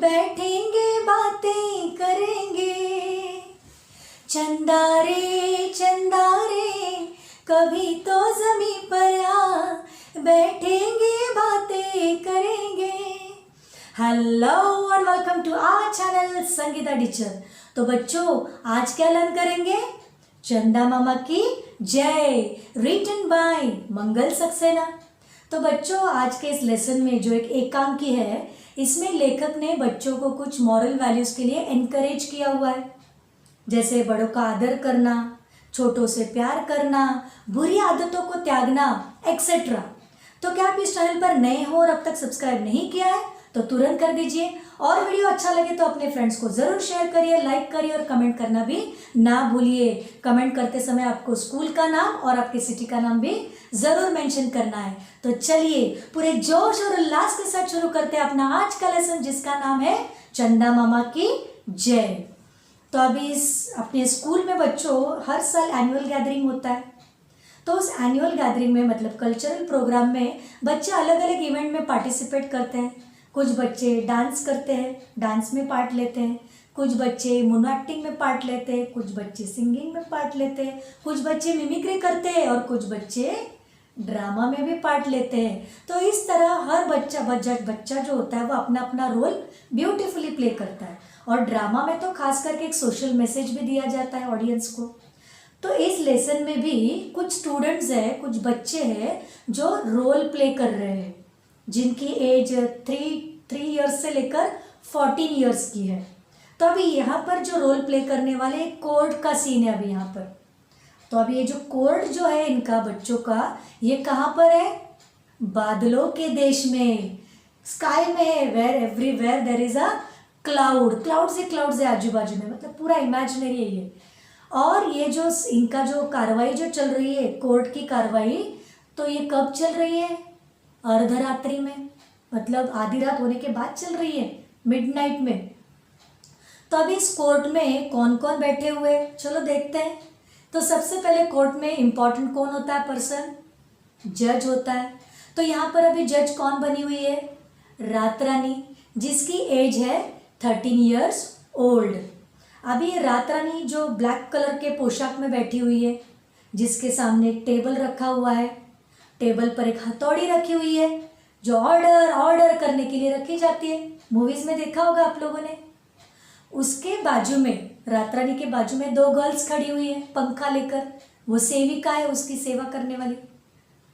बैठेंगे बातें करेंगे, चंदा रे कभी तो जमी पर आ, बैठेंगे बातें करेंगे। Hello and welcome to our channel Sangeeta teacher. तो बच्चों आज क्या लर्न करेंगे? चंदा मामा की जय, रिटन बाय मंगल सक्सेना। तो बच्चों आज के इस लेसन में जो एक एकांकी है, इसमें लेखक ने बच्चों को कुछ मॉरल वैल्यूज के लिए एनकरेज किया हुआ है, जैसे बड़ों का आदर करना, छोटों से प्यार करना, बुरी आदतों को त्यागना एक्सेट्रा। तो क्या आप इस चैनल पर नए हो और अब तक सब्सक्राइब नहीं किया है तो तुरंत कर दीजिए, और वीडियो अच्छा लगे तो अपने फ्रेंड्स को जरूर शेयर करिए, लाइक करिए और कमेंट करना भी ना भूलिए। कमेंट करते समय आपको स्कूल का नाम और आपके सिटी का नाम भी जरूर मेंशन करना है। तो चलिए पूरे जोश और उल्लास के साथ शुरू करते हैं अपना आज का लेसन, जिसका नाम है चंदा मामा की जय। तो अभी इस अपने स्कूल में बच्चों हर साल एनुअल गैदरिंग होता है। तो उस एनुअल गैदरिंग में मतलब कल्चरल प्रोग्राम में बच्चे अलग अलग इवेंट में पार्टिसिपेट करते हैं। कुछ बच्चे डांस करते हैं, डांस में पार्ट लेते हैं, कुछ बच्चे मोनो एक्टिंग में पार्ट लेते हैं, कुछ बच्चे सिंगिंग में पार्ट लेते हैं, कुछ बच्चे मिमिक्री करते हैं और कुछ बच्चे ड्रामा में भी पार्ट लेते हैं। तो इस तरह हर बच्चा जो होता है वो अपना अपना रोल ब्यूटीफुली प्ले करता है, और ड्रामा में तो खास करके एक सोशल मैसेज भी दिया जाता है ऑडियंस को। तो इस लेसन में भी कुछ स्टूडेंट्स हैं, कुछ बच्चे हैं जो रोल प्ले कर रहे हैं, जिनकी एज 3 इयर्स से लेकर 14 इयर्स की है। तो अभी यहाँ पर जो रोल प्ले करने वाले कोर्ट का सीन है अभी यहाँ पर। तो अभी ये जो कोर्ट जो है इनका बच्चों का, ये कहाँ पर है? बादलों के देश में, स्काई में है, where everywhere there is a clouds है आजू बाजू में, मतलब पूरा इमेजिनरी है ये। और ये जो इनका जो कार्रवाई जो चल रही है, कोर्ट की कार्रवाई, तो ये कब चल रही है? अर्धरात्रि में, मतलब आधी रात होने के बाद चल रही है, मिडनाइट में। तो अभी इस कोर्ट में कौन कौन बैठे हुए, चलो देखते हैं। तो सबसे पहले कोर्ट में इम्पॉर्टेंट कौन होता है पर्सन? जज होता है। तो यहाँ पर अभी जज कौन बनी हुई है? रात रानी, जिसकी एज है 13 इयर्स ओल्ड। अभी ये रात रानी जो ब्लैक कलर के पोशाक में बैठी हुई है, जिसके सामने एक टेबल रखा हुआ है, टेबल पर एक हथौड़ी रखी हुई है जो ऑर्डर करने के लिए रखी जाती है, मूवीज में देखा होगा आप लोगों ने। उसके बाजू में, रात रानी के बाजू में 2 गर्ल्स खड़ी हुई है पंखा लेकर, वो सेविका है उसकी सेवा करने वाली।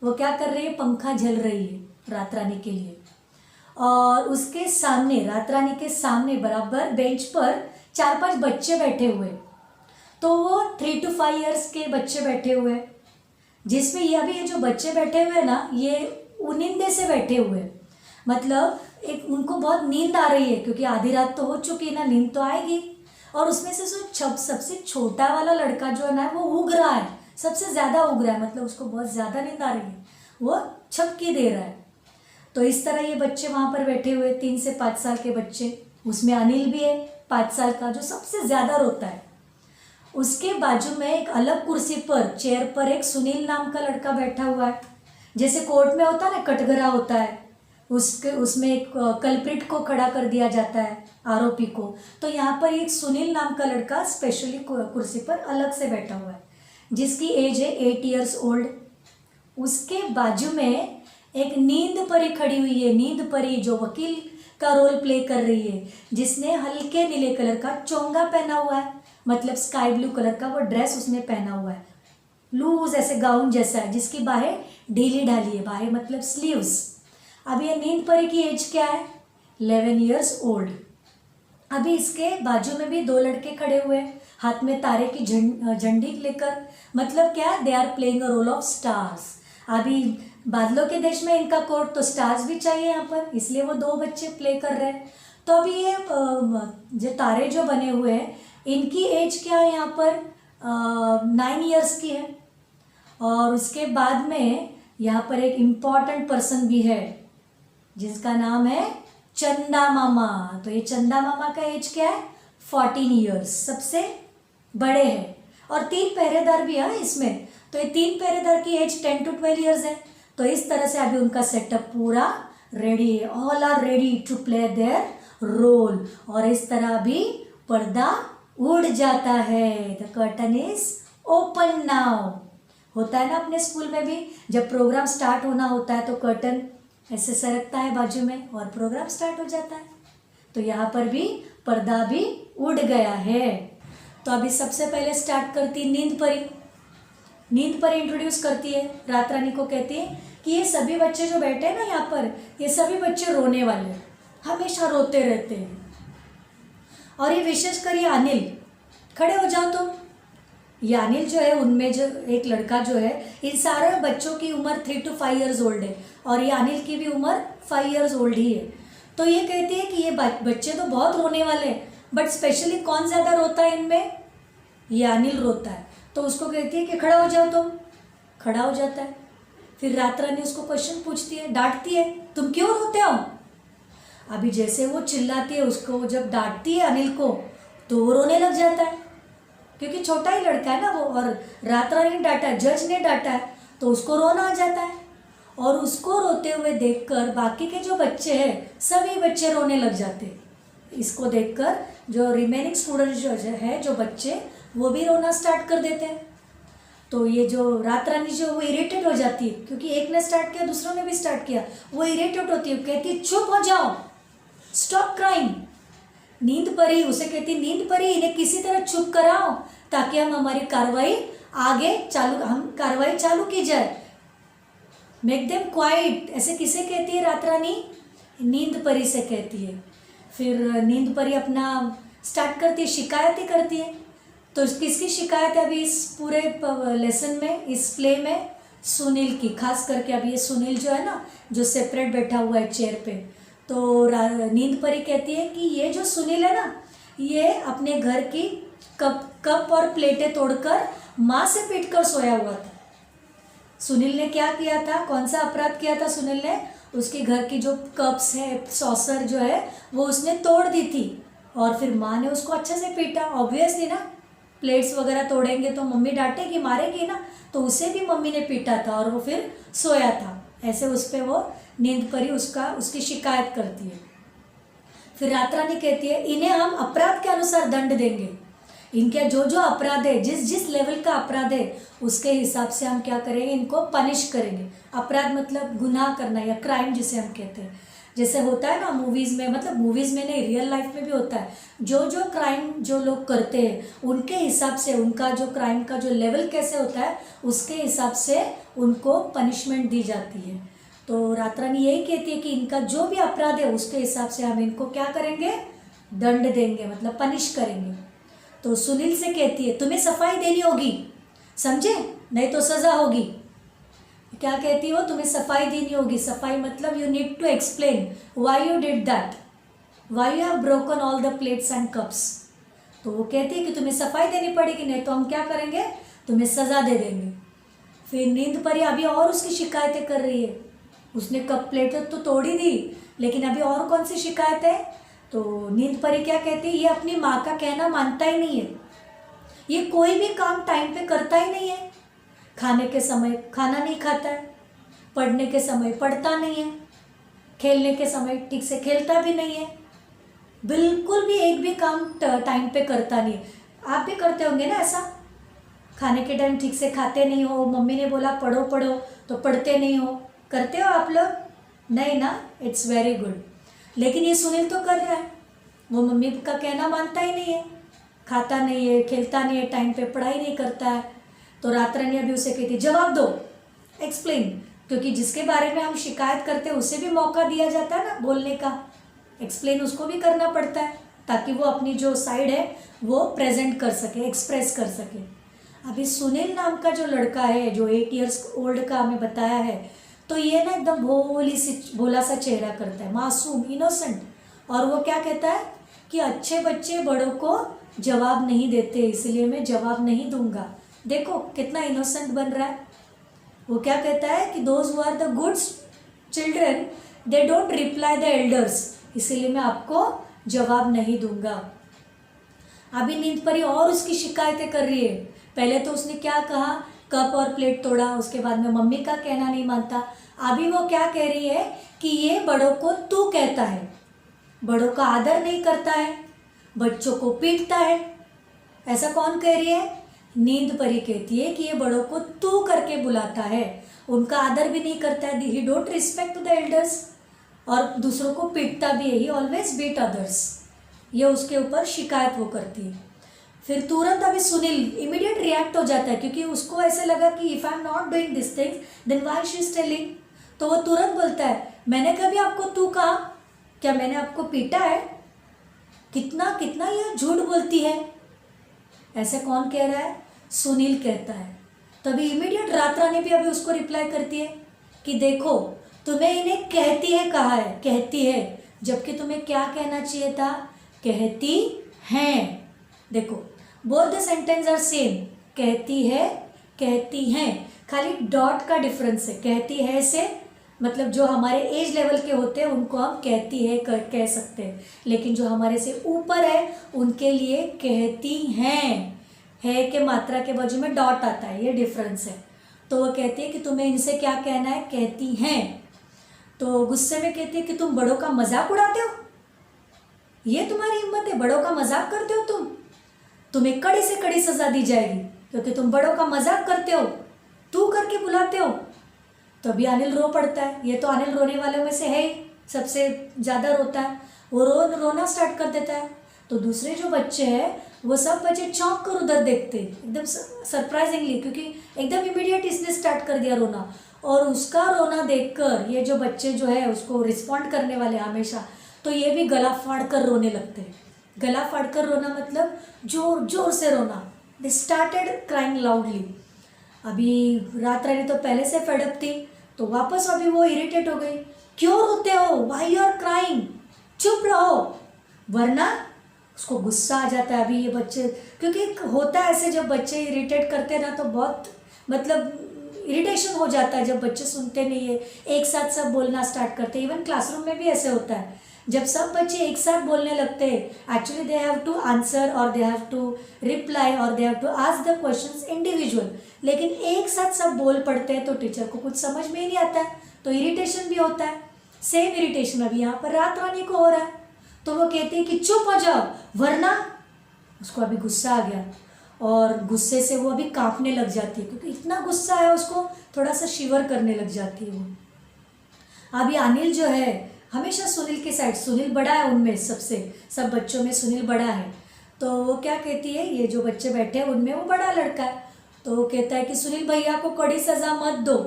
वो क्या कर रही है? पंखा झल रही है रात रानी के लिए। और उसके सामने, रात रानी के सामने बराबर बेंच पर 4-5 बच्चे बैठे हुए। तो वो 3 to 5 इयर्स के बच्चे बैठे हुए, जिसमें ये अभी ये जो बच्चे बैठे हुए ना, ये उनिंदे से बैठे हुए, मतलब एक उनको बहुत नींद आ रही है, क्योंकि आधी रात तो हो चुकी है ना, नींद तो आएगी। और उसमें से सबसे छोटा वाला लड़का जो है ना, वो उग रहा है, सबसे ज़्यादा उग रहा है, मतलब उसको बहुत ज़्यादा नींद आ रही है, वो छपकी दे रहा है। तो इस तरह ये बच्चे वहाँ पर बैठे हुए, 3 से 5 साल के बच्चे। उसमें अनिल भी है 5 साल का, जो सबसे ज़्यादा रोता है। उसके बाजू में एक अलग कुर्सी पर, चेयर पर एक सुनील नाम का लड़का बैठा हुआ है। जैसे कोर्ट में होता है ना, कटघरा होता है, उसमें एक कल्प्रिट को खड़ा कर दिया जाता है, आरोपी को। तो यहाँ पर एक सुनील नाम का लड़का स्पेशली कुर्सी पर अलग से बैठा हुआ है, जिसकी एज है 8 इयर्स ओल्ड। उसके बाजू में एक नींद परी खड़ी हुई है, नींद परी जो वकील का रोल प्ले कर रही है, जिसने हल्के नीले कलर का चोंगा पहना हुआ है, मतलब स्काई ब्लू कलर का वो ड्रेस उसने पहना हुआ है, लूज ऐसे गाउन जैसा है, जिसकी बाहें ढीली ढाली है, बाहें मतलब स्लीव्स। अभी ये नींद परी की एज क्या है? 11 इयर्स ओल्ड। अभी इसके बाजू में भी 2 लड़के खड़े हुए हैं, हाथ में तारे की झंडी लेकर, मतलब क्या? They are playing a role of stars. अभी बादलों के देश में इनका कोर्ट, तो स्टार्स भी चाहिए यहाँ पर, इसलिए वो 2 बच्चे प्ले कर रहे हैं। तो अभी ये जो तारे जो बने हुए हैं, इनकी एज क्या है यहाँ पर? 9 इयर्स की है। और उसके बाद में यहाँ पर एक इम्पॉर्टेंट पर्सन भी है, जिसका नाम है चंदा मामा। तो ये चंदा मामा का एज क्या है? 14 इयर्स, सबसे बड़े हैं। और 3 पहरेदार भी है इसमें, तो ये 3 पहरेदार की एज 10 to 12 इयर्स है। तो इस तरह से अभी उनका सेटअप पूरा रेडी है, all are ready to play their role, और इस तरह भी पर्दा उड़ जाता है। The curtain is open now. होता है ना अपने स्कूल में भी, जब प्रोग्राम स्टार्ट होना होता है तो कर्टन ऐसे सरकता है बाजू में और प्रोग्राम स्टार्ट हो जाता है। तो यहाँ पर भी पर्दा भी उड़ गया है। तो अभी सबसे पहले स्टार्ट करती नींद परी। नींद परी इंट्रोड्यूस करती है, रात रानी को कहती है कि ये सभी बच्चे जो बैठे हैं ना यहाँ पर, ये सभी बच्चे रोने वाले, हमेशा रोते रहते हैं। और ये विशेषकर ये अनिल, खड़े हो जाओ तुम। ये अनिल जो है, उनमें जो एक लड़का जो है, इन सारे बच्चों की उम्र 3 to 5 years ओल्ड है और ये अनिल की भी उम्र 5 years ओल्ड ही है। तो ये कहती है कि ये बच्चे तो बहुत रोने वाले हैं, बट स्पेशली कौन ज़्यादा रोता है इनमें? ये अनिल रोता है। तो उसको कहती है कि खड़ा हो जाओ तुम। खड़ा हो जाता है। फिर रात रानी उसको क्वेश्चन पूछती है, डांटती है, तुम क्यों रोते हो? अभी जैसे वो चिल्लाती है, उसको जब डांटती है अनिल को, तो वो रोने लग जाता है, क्योंकि छोटा ही लड़का है ना वो, और रात रानी ने डांटा है, जज ने डांटा है, तो उसको रोना आ जाता है। और उसको रोते हुए देखकर बाकी के जो बच्चे हैं, सभी बच्चे रोने लग जाते हैं। इसको देखकर जो रिमेनिंग स्टूडेंट जो है, जो बच्चे, वो भी रोना स्टार्ट कर देते हैं। तो ये जो रात रानी जो वो इरिटेट हो जाती है, क्योंकि एक ने स्टार्ट किया, दूसरों ने भी स्टार्ट किया, वो इरिटेट होती है, कहती है चुप हो जाओ, स्टॉप क्राइंग। नींद परी उसे कहती, नींद परी इन्हें किसी तरह चुप कराओ ताकि हम हमारी कार्रवाई कार्रवाई चालू की जाए। मेक देम क्वाइट, ऐसे किसे कहती है रात रानी? नींद परी से कहती है। फिर नींद परी अपना स्टार्ट करती है, शिकायतें करती है। तो किसकी शिकायत है अभी इस पूरे लेसन में, इस प्ले में? सुनील की। खास करके अभी ये सुनील जो है ना, जो सेपरेट बैठा हुआ है चेयर पे, तो नींद परी कहती है कि ये जो सुनील है ना, ये अपने घर की कप और प्लेटें तोड़कर माँ से पीटकर सोया हुआ था। सुनील ने क्या किया था, कौन सा अपराध किया था सुनील ने? उसके घर की जो कप्स है, सॉसर जो है, वो उसने तोड़ दी थी और फिर माँ ने उसको अच्छे से पीटा। ऑब्वियसली ना, प्लेट्स वगैरह तोड़ेंगे तो मम्मी डांटेगी, मारेगी ना, तो उसे भी मम्मी ने पीटा था और वो फिर सोया था। ऐसे उस पर वो नींद परी उसकी शिकायत करती है। फिर रात रानी कहती है, इन्हें हम अपराध के अनुसार दंड देंगे। इनके जो जो अपराध है, जिस लेवल का अपराध है, उसके हिसाब से हम क्या करेंगे, इनको पनिश करेंगे। अपराध मतलब गुनाह करना या क्राइम जिसे हम कहते हैं। जैसे होता है ना मूवीज़ में, मतलब मूवीज़ में नहीं, रियल लाइफ में भी होता है। जो जो क्राइम जो लोग करते हैं, उनके हिसाब से उनका जो क्राइम का जो लेवल कैसे होता है, उसके हिसाब से उनको पनिशमेंट दी जाती है। तो रात रानी यही कहती है कि इनका जो भी अपराध है, उसके हिसाब से हम इनको क्या करेंगे, दंड देंगे, मतलब पनिश करेंगे। तो सुनील से कहती है, तुम्हें सफाई देनी होगी, समझे, नहीं तो सज़ा होगी। क्या कहती हो? तुम्हें सफाई देनी होगी। सफाई मतलब you need to explain why you did that, why you have broken all the plates and cups. तो वो कहती है कि तुम्हें सफाई देनी पड़ेगी, नहीं तो हम क्या करेंगे, तुम्हें सज़ा दे देंगे। फिर नींद परी अभी और उसकी शिकायतें कर रही है। उसने कप प्लेट तो तोड़ ही दी, लेकिन अभी और कौन सी शिकायत है? तो नींद परी क्या कहती है, ये अपनी माँ का कहना मानता ही नहीं है, ये कोई भी काम टाइम पे करता ही नहीं है। खाने के समय खाना नहीं खाता है, पढ़ने के समय पढ़ता नहीं है, खेलने के समय ठीक से खेलता भी नहीं है, बिल्कुल भी एक भी काम टाइम पे करता नहीं है। आप भी करते होंगे ना ऐसा, खाने के टाइम ठीक से खाते नहीं हो, मम्मी ने बोला पढ़ो पढ़ो तो पढ़ते नहीं हो, करते हो आप लोग? नहीं ना, इट्स वेरी गुड। लेकिन ये सुनील तो कर रहा है, वो मम्मी का कहना मानता ही नहीं है, खाता नहीं है, खेलता नहीं है, टाइम पे पढ़ाई नहीं करता है। तो रात रानी अभी उसे कहती है, जवाब दो, एक्सप्लेन, क्योंकि जिसके बारे में हम शिकायत करते हैं उसे भी मौका दिया जाता है ना बोलने का, एक्सप्लेन उसको भी करना पड़ता है, ताकि वो अपनी जो साइड है वो प्रेजेंट कर सके, एक्सप्रेस कर सके। अभी सुनील नाम का जो लड़का है, जो 8 years ओल्ड का हमें बताया है, तो ये ना एकदम भोला सा चेहरा करता है, मासूम, इनोसेंट। और वो क्या कहता है कि अच्छे बच्चे बड़ों को जवाब नहीं देते, इसलिए मैं जवाब नहीं दूंगा। देखो कितना इनोसेंट बन रहा है। वो क्या कहता है कि those who are the good children they don't reply the elders, इसीलिए मैं आपको जवाब नहीं दूंगा। अभी नींद परी और उसकी शिकायतें कर रही है। पहले तो उसने क्या कहा, कप और प्लेट तोड़ा, उसके बाद में मम्मी का कहना नहीं मानता। अभी वो क्या कह रही है कि ये बड़ों को तू कहता है, बड़ों का आदर नहीं करता है, बच्चों को पीटता है। ऐसा कौन कह रही है? नींद परी कहती है कि ये बड़ों को तू करके बुलाता है, उनका आदर भी नहीं करता है, ही डोंट रिस्पेक्ट द एल्डर्स, और दूसरों को पीटता भी है, ही ऑलवेज बीट अदर्स। ये उसके ऊपर शिकायत वो करती है। फिर तुरंत अभी सुनील इमीडिएट रिएक्ट हो जाता है, क्योंकि उसको ऐसे लगा कि if I am not doing this things then why she is telling. तो वो तुरंत बोलता है, मैंने कभी आपको तू कहा? क्या मैंने आपको पीटा है? कितना कितना ये झूठ बोलती है। ऐसे कौन कह रहा है? सुनील कहता है। तभी इमीडिएट रात रानी भी अभी उसको रिप्लाई करती है कि देखो, तुम्हें इन्हें कहती है कहा है, कहती है, जबकि तुम्हें क्या कहना चाहिए था? कहती हैं। देखो, both the sentence are same, कहती है, कहती हैं, खाली डॉट का डिफरेंस है। कहती है से मतलब जो हमारे एज लेवल के होते हैं उनको हम कहती है कह सकते हैं, लेकिन जो हमारे से ऊपर है उनके लिए कहती हैं। है के मात्रा के बाजू में डॉट आता है, ये डिफरेंस है। तो वो कहती है कि तुम्हें इनसे क्या कहना है? कहती हैं। तो गुस्से में कहती है कि तुम बड़ों का मजाक उड़ाते हो, ये तुम्हारी हिम्मत है? बड़ों का मजाक करते हो तुम? तुम्हें कड़ी से कड़ी सजा दी जाएगी, क्योंकि तुम बड़ों का मजाक करते हो, तू करके बुलाते हो। तो अभी अनिल रो पड़ता है। ये तो अनिल रोने वालों में से है ही, सबसे ज़्यादा रोता है। वो रोना स्टार्ट कर देता है। तो दूसरे जो बच्चे हैं वो सब बच्चे चौंक कर उधर देखते हैं, एकदम सरप्राइजिंगली, क्योंकि एकदम इमीडिएट इसने स्टार्ट कर दिया रोना। और उसका रोना देखकर ये जो बच्चे जो है उसको रिस्पॉन्ड करने वाले हमेशा, तो ये भी गला फाड़ कर रोने लगते हैं। गला फाड़ कर रोना मतलब जोर जोर से रोना। They started crying loudly. अभी रात रानी तो पहले से फेडअप थी, तो वापस अभी वो इरिटेट हो गई। क्यों रोते हो? Why you are crying? चुप रहो, वरना उसको गुस्सा आ जाता है। अभी ये बच्चे, क्योंकि होता है ऐसे, जब बच्चे इरिटेट करते हैं ना तो बहुत मतलब इरिटेशन हो जाता है जब बच्चे सुनते नहीं है, एक साथ सब बोलना स्टार्ट करते हैं। इवन क्लासरूम में भी ऐसे होता है, जब सब बच्चे एक साथ बोलने लगते हैं, actually they have to answer और दे हैव टू रिप्लाई और they have to ask the questions individual, लेकिन एक साथ सब बोल पड़ते हैं तो टीचर को कुछ समझ में ही नहीं आता है, तो इरिटेशन भी होता है। सेम इरिटेशन अभी यहाँ पर रात रानी को हो रहा है। तो वो कहते हैं कि चुप हो जाओ, वरना उसको अभी गुस्सा आ गया, और गुस्से से वो अभी कांपने लग जाती है, क्योंकि इतना गुस्सा है उसको, थोड़ा सा शिवर करने लग जाती है वो। अभी अनिल जो है हमेशा सुनील की साइड, सुनील बड़ा है उनमें सबसे, सब बच्चों में सुनील बड़ा है। तो वो क्या कहती है, ये जो बच्चे बैठे हैं उनमें वो बड़ा लड़का है, तो वो कहता है कि सुनील भैया को कड़ी सज़ा मत दो।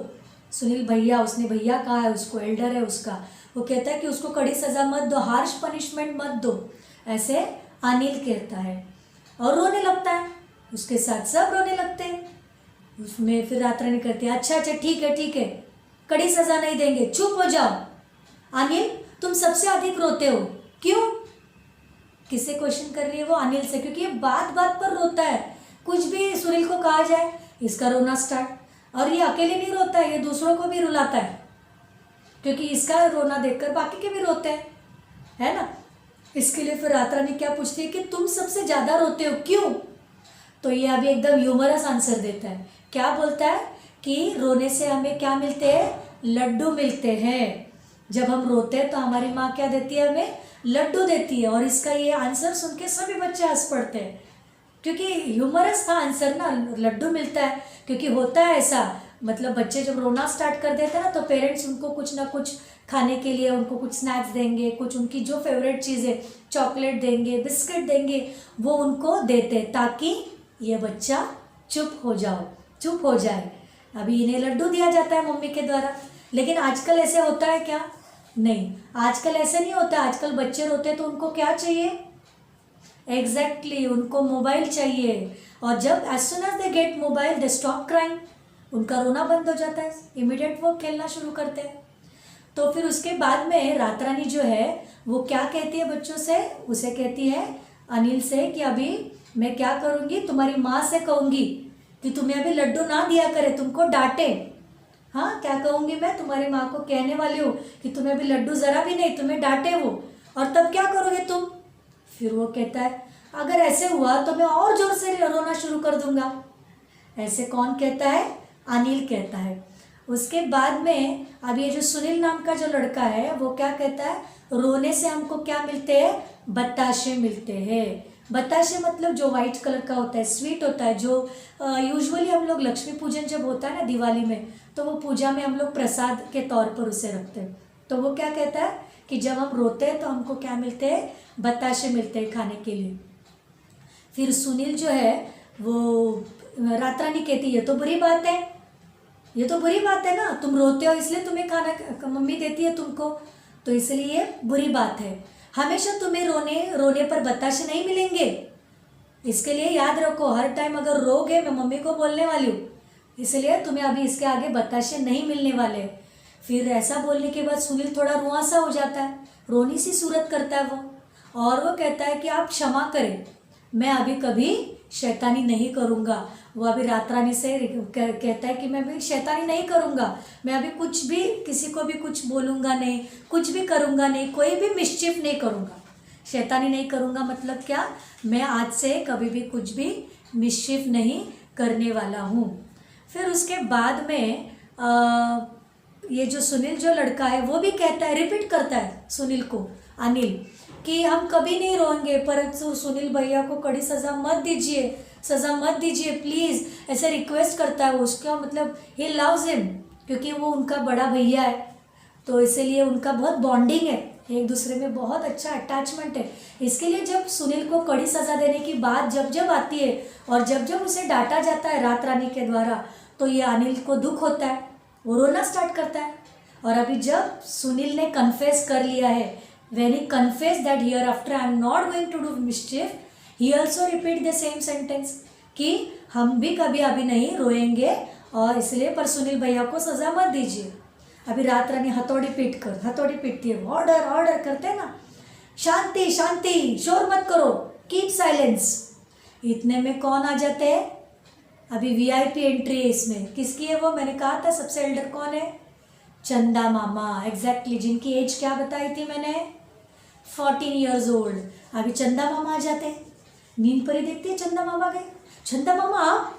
सुनील भैया, उसने भैया कहा है उसको, एल्डर है उसका, वो कहता है कि उसको कड़ी सज़ा मत दो, हार्श पनिशमेंट मत दो, ऐसे अनिल कहता है। और रोने लगता है, उसके साथ सब रोने लगते हैं। उसमें फिर रात रानी करती है, अच्छा अच्छा ठीक है ठीक है, कड़ी सज़ा नहीं देंगे, चुप हो जाओ। अनिल तुम सबसे अधिक रोते हो, क्यों? किससे क्वेश्चन कर रही है वो? अनिल से, क्योंकि ये बात बात पर रोता है। कुछ भी सुनील को कहा जाए इसका रोना स्टार्ट, और ये अकेले नहीं रोता है, ये दूसरों को भी रुलाता है, क्योंकि इसका रोना देखकर बाकी के भी रोते हैं, है ना। इसके लिए फिर रात रानी क्या पूछती है कि तुम सबसे ज़्यादा रोते हो, क्यों? तो ये अभी एकदम ह्यूमरस आंसर देता है। क्या बोलता है कि रोने से हमें क्या मिलते हैं? लड्डू मिलते हैं। जब हम रोते हैं तो हमारी माँ क्या देती है? हमें लड्डू देती है। और इसका ये आंसर सुन के सभी बच्चे हंस पड़ते हैं, क्योंकि ह्यूमरस था आंसर ना, लड्डू मिलता है। क्योंकि होता है ऐसा, मतलब बच्चे जब रोना स्टार्ट कर देते हैं ना, तो पेरेंट्स उनको कुछ ना कुछ खाने के लिए, उनको कुछ स्नैक्स देंगे, कुछ उनकी जो फेवरेट चीज़ें, चॉकलेट देंगे, बिस्किट देंगे, वो उनको देते हैं ताकि ये बच्चा चुप हो जाए। अभी इन्हें लड्डू दिया जाता है मम्मी के द्वारा। लेकिन आजकल ऐसे होता है क्या? नहीं, आजकल ऐसे नहीं होता। आजकल बच्चे रोते हैं तो उनको क्या चाहिए? एग्जैक्टली, उनको मोबाइल चाहिए। और जब as soon as they get mobile they stop crying, उनका रोना बंद हो जाता है, इमीडिएट वो खेलना शुरू करते हैं। तो फिर उसके बाद में रात रानी जो है वो क्या कहती है बच्चों से? उसे कहती है अनिल से कि अभी मैं क्या करूँगी, तुम्हारी माँ से कहूँगी कि तुम्हें अभी लड्डू ना दिया करे, तुमको डांटे। हाँ, क्या कहूँगी मैं? तुम्हारी माँ को कहने वाली हूँ कि तुम्हें अभी लड्डू ज़रा भी नहीं, तुम्हें डांटे वो, और तब क्या करोगे तुम? फिर वो कहता है अगर ऐसे हुआ तो मैं और ज़ोर से रोना शुरू कर दूंगा। ऐसे कौन कहता है? अनिल कहता है। उसके बाद में अब ये जो सुनील नाम का जो लड़का है वो क्या कहता है, रोने से हमको क्या मिलते हैं, बताशे मिलते हैं। बताशे मतलब जो वाइट कलर का होता है, स्वीट होता है, जो यूजुअली हम लोग लक्ष्मी पूजन जब होता है ना दिवाली में, तो वो पूजा में हम लोग प्रसाद के तौर पर उसे रखते हैं। तो वो क्या कहता है कि जब हम रोते हैं तो हमको क्या मिलते हैं, बताशे मिलते हैं खाने के लिए। फिर सुनील जो है वो रात रानी कहती है, ये तो बुरी बात है, ये तो बुरी बात है ना, तुम रोते हो इसलिए तुम्हें खाना मम्मी देती है तुमको, तो इसलिए ये बुरी बात है। हमेशा तुम्हें रोने पर बताशे नहीं मिलेंगे, इसके लिए याद रखो, हर टाइम अगर रोगे मैं मम्मी को बोलने वाली हूँ, इसलिए तुम्हें अभी इसके आगे बताशे नहीं मिलने वाले। फिर ऐसा बोलने के बाद सुनील थोड़ा रुआ सा हो जाता है, रोनी सी सूरत करता है वो, और वो कहता है कि आप क्षमा करें, मैं अभी कभी शैतानी नहीं करूँगा। वो अभी रात रानी से कहता है कि मैं भी शैतानी नहीं करूँगा, मैं अभी कुछ भी किसी को भी कुछ बोलूँगा नहीं, कुछ भी करूँगा नहीं, कोई भी मिस्चिफ नहीं करूँगा। शैतानी नहीं करूँगा मतलब क्या, मैं आज से कभी भी कुछ भी मिस्चिफ नहीं करने वाला हूँ। फिर उसके बाद में ये जो सुनील जो लड़का है वो भी कहता है, रिपीट करता है सुनील को अनिल, कि हम कभी नहीं रोएंगे, परंतु सुनील भैया को कड़ी सज़ा मत दीजिए, सज़ा मत दीजिए प्लीज़, ऐसे रिक्वेस्ट करता है। उसका मतलब ही लव्स हिम, क्योंकि वो उनका बड़ा भैया है, तो इसीलिए उनका बहुत बॉन्डिंग है, एक दूसरे में बहुत अच्छा अटैचमेंट है। इसके लिए जब सुनील को कड़ी सज़ा देने की बात जब जब आती है और जब जब उसे डांटा जाता है रात रानी के द्वारा, तो ये अनिल को दुख होता है, वो रोना स्टार्ट करता है। और अभी जब सुनील ने कन्फेस कर लिया है, when he confessed that hereafter I am not going to do mischief, he also repeat the same sentence कि हम भी कभी अभी नहीं रोएंगे, और इसलिए पर सुनील भैया को सज़ा मत दीजिए। अभी रात रानी हथौड़ी पीटती है, ऑर्डर ऑर्डर करते हैं ना, शांति शांति, शोर मत करो, कीप साइलेंस। इतने में कौन आ जाते हैं, अभी वीआईपी एंट्री है इसमें, किसकी है वो, मैंने कहा था सबसे एल्डर कौन है, चंदा मामा, एग्जैक्टली, जिनकी एज क्या बताई थी मैंने, 14 ईयर्स ओल्ड। अभी चंदा मामा आ जाते हैं, नींद परी देखती है चंदा मामा गए, चंदा मामा आप,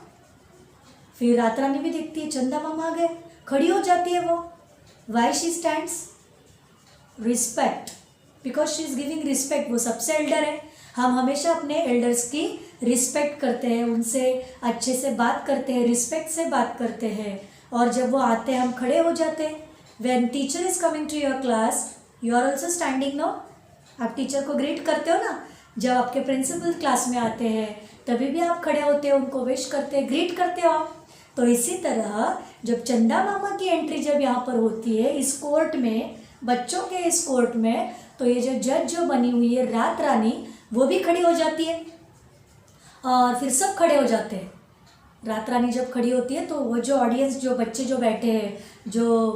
फिर रात रानी भी देखती है चंदा मामा आ गए, खड़ी हो जाती है वो। Why she stands, respect, because she is giving respect, वो सबसे एल्डर है, हम हमेशा अपने एल्डर्स की रिस्पेक्ट करते हैं, उनसे अच्छे से बात करते हैं, रिस्पेक्ट से बात करते हैं, और जब वो आते हैं हम खड़े हो जाते हैं। When teacher is coming to your class you are also standing no, आप टीचर को ग्रीट करते हो ना, जब आपके प्रिंसिपल क्लास में आते हैं तभी भी आप खड़े होते हो, उनको विश करते हैं, ग्रीट करते हो आप। तो इसी तरह जब चंदा मामा की एंट्री जब यहाँ पर होती है इस कोर्ट में, बच्चों के इस कोर्ट में, तो ये जो जज जो बनी हुई है रात रानी, वो भी खड़ी हो जाती है, और फिर सब खड़े हो जाते हैं। रात रानी जब खड़ी होती है तो वो जो ऑडियंस, जो बच्चे जो बैठे हैं, जो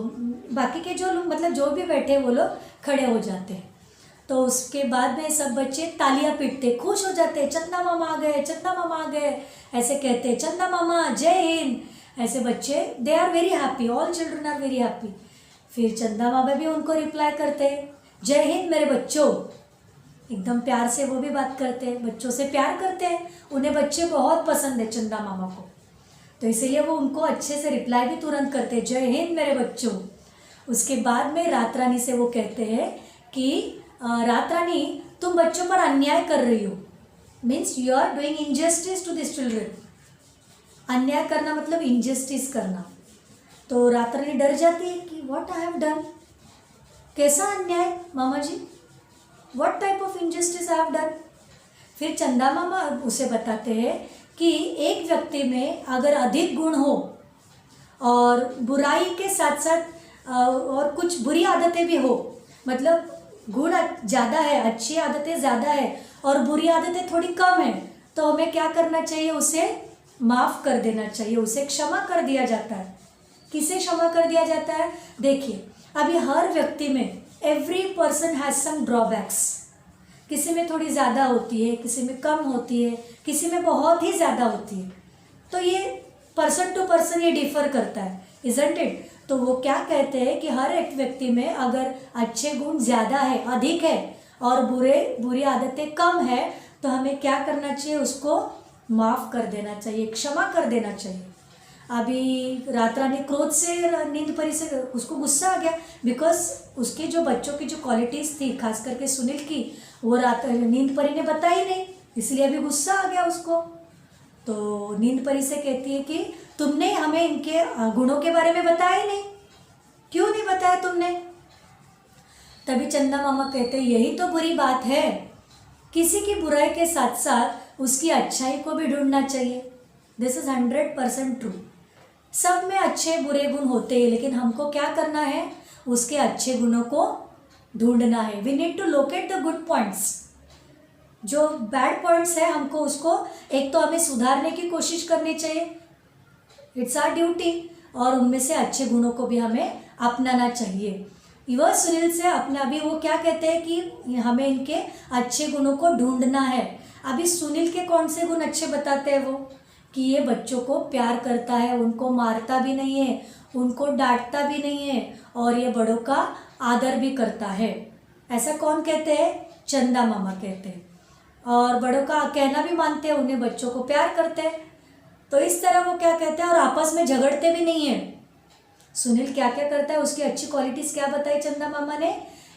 बाकी के जो लोग मतलब जो भी बैठे हैं वो लोग खड़े हो जाते हैं। तो उसके बाद में सब बच्चे तालियां पीटते, खुश हो जाते हैं, चंदा मामा आ गए, चंदा मामा आ गए, ऐसे कहते हैं, चंदा मामा जय हिंद, ऐसे बच्चे, they are very happy, all children are very happy. फिर चंदा मामा भी उनको रिप्लाई करते हैं, जय हिंद मेरे बच्चों, एकदम प्यार से वो भी बात करते हैं, बच्चों से प्यार करते हैं, उन्हें बच्चे बहुत पसंद है चंदा मामा को, तो इसीलिए वो उनको अच्छे से रिप्लाई भी तुरंत करते हैं, जय हिंद मेरे बच्चों। उसके बाद में रात रानी से वो कहते हैं कि रात रानी तुम बच्चों पर अन्याय कर रही हो, means you are doing injustice to this children. अन्याय करना मतलब इनजस्टिस करना। तो रात रानी डर जाती है कि व्हाट आई हैव डन, कैसा अन्याय मामा जी, what type of injustice I have done. फिर चंदा मामा उसे बताते हैं कि एक व्यक्ति में अगर अधिक गुण हो और बुराई के साथ साथ और कुछ बुरी आदतें भी हो, मतलब गुण ज़्यादा है, अच्छी आदतें ज़्यादा है और बुरी आदतें थोड़ी कम है, तो हमें क्या करना चाहिए, उसे माफ़ कर देना चाहिए, उसे क्षमा कर दिया जाता है। किसे क्षमा कर दिया जाता है, देखिए अभी हर व्यक्ति में every person has some drawbacks, किसी में थोड़ी ज़्यादा होती है, किसी में कम होती है, किसी में बहुत ही ज़्यादा होती है, तो ये पर्सन टू पर्सन ये डिफ़र करता है, इज़न्ट इट। तो वो क्या कहते हैं कि हर एक व्यक्ति में अगर अच्छे गुण ज़्यादा है, अधिक है, और बुरी आदतें कम है, तो हमें क्या करना चाहिए, उसको माफ़ कर देना चाहिए, क्षमा कर देना चाहिए। अभी रात रानी क्रोध से नींद परी से उसको गुस्सा आ गया, बिकॉज उसके जो बच्चों की जो क्वालिटीज़ थी खास करके सुनील की, वो रात नींद परी ने बताई नहीं, इसलिए अभी गुस्सा आ गया उसको। तो नींद परी से कहती है कि तुमने हमें इनके गुणों के बारे में बताया नहीं, क्यों नहीं बताया तुमने? तभी चंदा मामा कहते हैं यही तो बुरी बात है, किसी की बुराई के साथ साथ उसकी अच्छाई को भी ढूंढना चाहिए। This is 100% true. सब में अच्छे बुरे गुण होते हैं, लेकिन हमको क्या करना है, उसके अच्छे गुणों को ढूंढना है। We need to locate the good points. जो बैड पॉइंट्स है हमको उसको एक तो हमें सुधारने की कोशिश करनी चाहिए, इट्स आवर ड्यूटी, और उनमें से अच्छे गुणों को भी हमें अपनाना चाहिए। युवा सुनील से अपना अभी वो क्या कहते हैं कि हमें इनके अच्छे गुणों को ढूंढना है। अभी सुनील के कौन से गुण अच्छे बताते हैं वो, कि ये बच्चों को प्यार करता है, उनको मारता भी नहीं है, उनको डांटता भी नहीं है, और ये बड़ों का आदर भी करता है। ऐसा कौन कहते हैं? चंदा मामा कहते हैं। और बड़ों का कहना भी मानते हैं, उन्हें बच्चों को प्यार करते हैं। तो इस तरह वो क्या कहते हैं, और आपस में झगड़ते भी नहीं है। सुनील क्या क्या करता है, उसकी अच्छी क्वालिटीज़ क्या बताई चंदा मामा ने,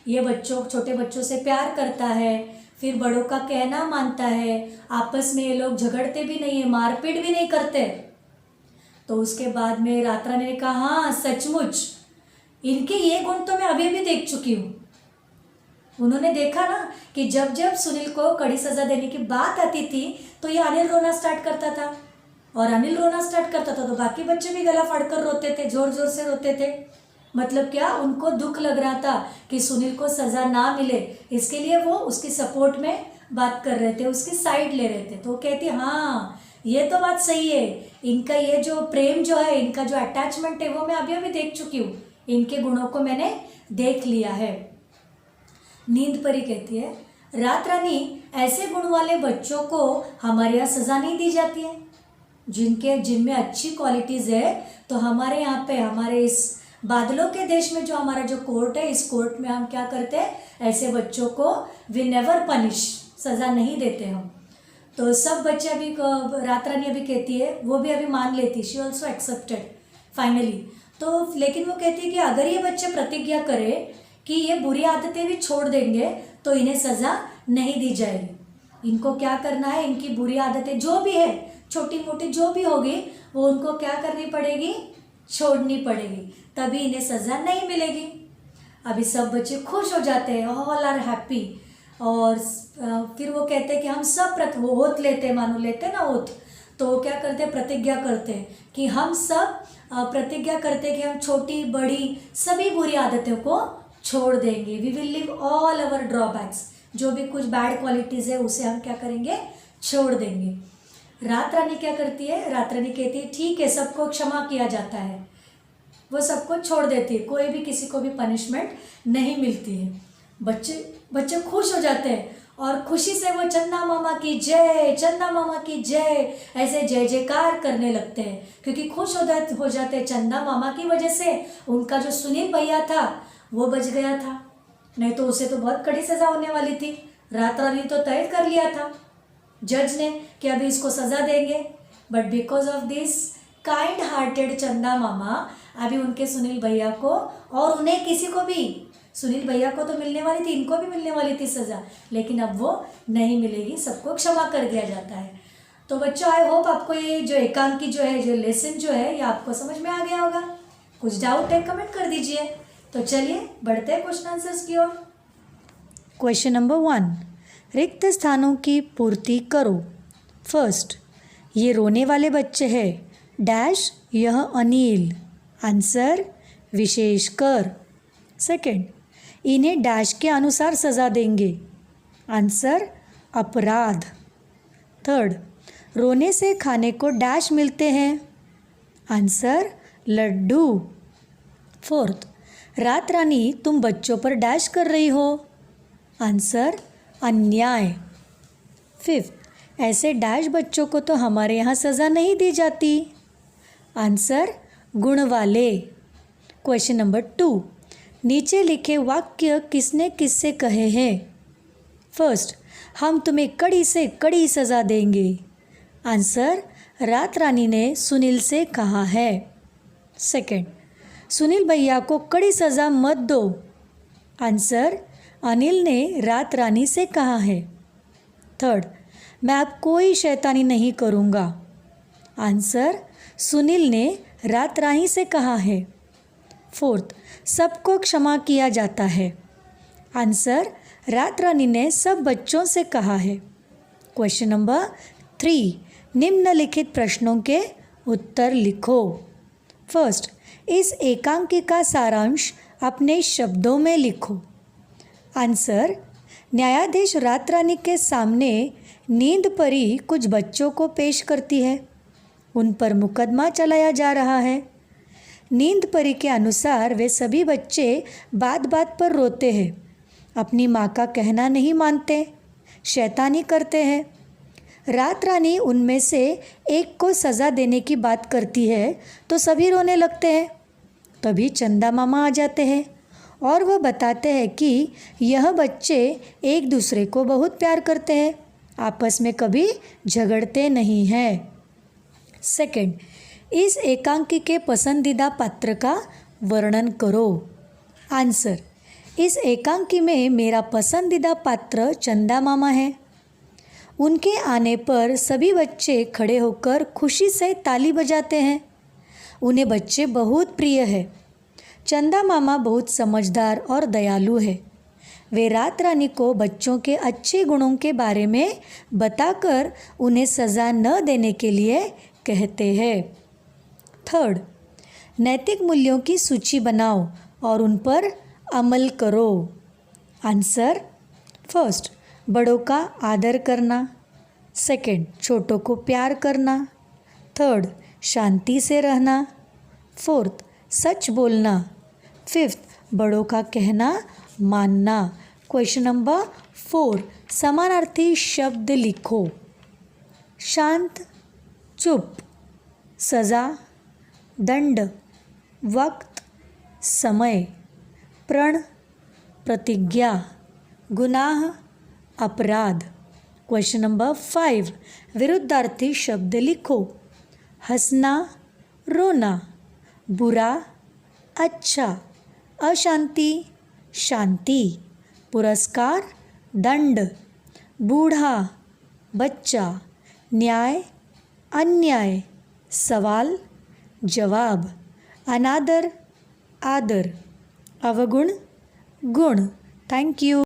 ये बच्चों छोटे बच्चों से प्यार करता है, फिर बड़ों का कहना मानता है, आपस में ये लोग झगड़ते भी नहीं है, मारपीट भी नहीं करते। तो उसके बाद में रात रानी ने कहा हाँ सचमुच इनके ये गुण तो मैं अभी अभी देख चुकी हूँ। उन्होंने देखा ना कि जब जब सुनील को कड़ी सज़ा देने की बात आती थी तो ये अनिल रोना स्टार्ट करता था, और अनिल रोना स्टार्ट करता था तो बाकी बच्चे भी गला फाड़कर रोते थे, ज़ोर ज़ोर से रोते थे। मतलब क्या, उनको दुख लग रहा था कि सुनील को सज़ा ना मिले, इसके लिए वो उसकी सपोर्ट में बात कर रहे थे, उसकी साइड ले रहे थे। तो वो कहती हाँ ये तो बात सही है, इनका ये जो प्रेम जो है, इनका जो अटैचमेंट है वो मैं अभी अभी देख चुकी हूँ, इनके गुणों को मैंने देख लिया है। नींद परी कहती है रात रानी ऐसे गुण वाले बच्चों को हमारे यहाँ सज़ा नहीं दी जाती है, जिनमें अच्छी क्वालिटीज़ है। तो हमारे यहाँ पे, हमारे इस बादलों के देश में जो हमारा जो कोर्ट है, इस कोर्ट में हम क्या करते हैं, ऐसे बच्चों को वी नेवर पनिश, सज़ा नहीं देते हम। तो सब बच्चे अभी रात रानी अभी कहती है, वो भी अभी मान लेती, शी ऑल्सो एक्सेप्टेड फाइनली। तो लेकिन वो कहती है कि अगर ये बच्चे प्रतिज्ञा करें कि ये बुरी आदतें भी छोड़ देंगे तो इन्हें सज़ा नहीं दी जाएगी। इनको क्या करना है, इनकी बुरी आदतें जो भी है, छोटी मोटी जो भी होगी, वो उनको क्या करनी पड़ेगी, छोड़नी पड़ेगी, तभी इन्हें सज़ा नहीं मिलेगी। अभी सब बच्चे खुश हो जाते हैं, ऑल आर हैप्पी। और फिर वो कहते हैं कि हम सब वो ओथ लेते हैं, मानो लेते हैं ना ओथ, तो वो क्या करते हैं, प्रतिज्ञा करते हैं कि हम सब प्रतिज्ञा करते हैं कि हम छोटी बड़ी सभी बुरी आदतों को छोड़ देंगे। We will leave all our drawbacks, जो भी कुछ बैड क्वालिटीज़ है उसे हम क्या करेंगे, छोड़ देंगे। रात रानी क्या करती है, रात रानी कहती है ठीक है, सबको क्षमा किया जाता है, वो सबको छोड़ देती है, कोई भी किसी को भी पनिशमेंट नहीं मिलती है। बच्चे खुश हो जाते हैं और खुशी से वो चंदा मामा की जय, चंदा मामा की जय, ऐसे जय जयकार करने लगते हैं, क्योंकि खुश हो जाते हैं चंदा मामा की वजह से। उनका जो सुनील भैया था वो बच गया था, नहीं तो उसे तो बहुत कड़ी सज़ा होने वाली थी। रात रानी तो तय कर लिया था जज ने कि अभी इसको सज़ा देंगे, but because of this kind hearted चंदा मामा अभी उनके सुनील भैया को, और उन्हें किसी को भी, सुनील भैया को तो मिलने वाली थी, इनको भी मिलने वाली थी सज़ा, लेकिन अब वो नहीं मिलेगी, सबको क्षमा कर दिया जाता है। तो बच्चों आई होप आपको ये जो एकांकी जो है, जो लेसन जो है, ये आपको समझ में आ गया होगा। कुछ डाउट है कमेंट कर दीजिए। तो चलिए बढ़ते हैं क्वेश्चन आंसर्स की ओर। क्वेश्चन नंबर 1, रिक्त स्थानों की पूर्ति करो। फर्स्ट, ये रोने वाले बच्चे हैं, डैश यह अनिल, आंसर विशेषकर। सेकंड, इन्हें डैश के अनुसार सज़ा देंगे, आंसर अपराध। थर्ड, रोने से खाने को डैश मिलते हैं, आंसर लड्डू। फोर्थ, रात रानी तुम बच्चों पर डैश कर रही हो, आंसर अन्याय। फिफ्थ, ऐसे डैश बच्चों को तो हमारे यहाँ सज़ा नहीं दी जाती, आंसर गुण वाले। क्वेश्चन नंबर 2, नीचे लिखे वाक्य किसने किससे कहे हैं। फर्स्ट, हम तुम्हें कड़ी से कड़ी सज़ा देंगे, आंसर रात रानी ने सुनील से कहा है। सेकंड, सुनील भैया को कड़ी सज़ा मत दो। आंसर, अनिल ने रात रानी से कहा है। थर्ड, मैं अब कोई शैतानी नहीं करूँगा। आंसर, सुनील ने रात रानी से कहा है। फोर्थ, सबको क्षमा किया जाता है। आंसर, रात रानी ने सब बच्चों से कहा है। क्वेश्चन नंबर 3, निम्नलिखित प्रश्नों के उत्तर लिखो। फर्स्ट, इस एकांकी का सारांश अपने शब्दों में लिखो। आंसर, न्यायाधीश रात रानी के सामने नींद परी कुछ बच्चों को पेश करती है। उन पर मुकदमा चलाया जा रहा है। नींद परी के अनुसार वे सभी बच्चे बात बात पर रोते हैं, अपनी माँ का कहना नहीं मानते, शैतानी करते हैं। रात रानी उनमें से एक को सज़ा देने की बात करती है तो सभी रोने लगते हैं। तभी चंदा मामा आ जाते हैं और वह बताते हैं कि यह बच्चे एक दूसरे को बहुत प्यार करते हैं, आपस में कभी झगड़ते नहीं हैं। सेकंड, इस एकांकी के पसंदीदा पात्र का वर्णन करो। आंसर, इस एकांकी में मेरा पसंदीदा पात्र चंदा मामा है। उनके आने पर सभी बच्चे खड़े होकर खुशी से ताली बजाते हैं। उन्हें बच्चे बहुत प्रिय है। चंदा मामा बहुत समझदार और दयालु है। वे रात रानी को बच्चों के अच्छे गुणों के बारे में बताकर उन्हें सज़ा न देने के लिए कहते हैं। थर्ड, नैतिक मूल्यों की सूची बनाओ और उन पर अमल करो। आंसर, फर्स्ट, बड़ों का आदर करना। सेकंड, छोटों को प्यार करना। थर्ड, शांति से रहना। फोर्थ, सच बोलना। फिफ्थ, बड़ों का कहना मानना। क्वेश्चन नंबर 4, समानार्थी शब्द लिखो। शांत, चुप, सज़ा, दंड, वक्त, समय, प्रण, प्रतिज्ञा, गुनाह, अपराध। क्वेश्चन नंबर 5, विरुद्धार्थी शब्द लिखो। हंसना, रोना, बुरा, अच्छा, अशांति, शांति, पुरस्कार, दंड, बूढ़ा, बच्चा, न्याय, अन्याय, सवाल, जवाब, अनादर, आदर, अवगुण, गुण। Thank you.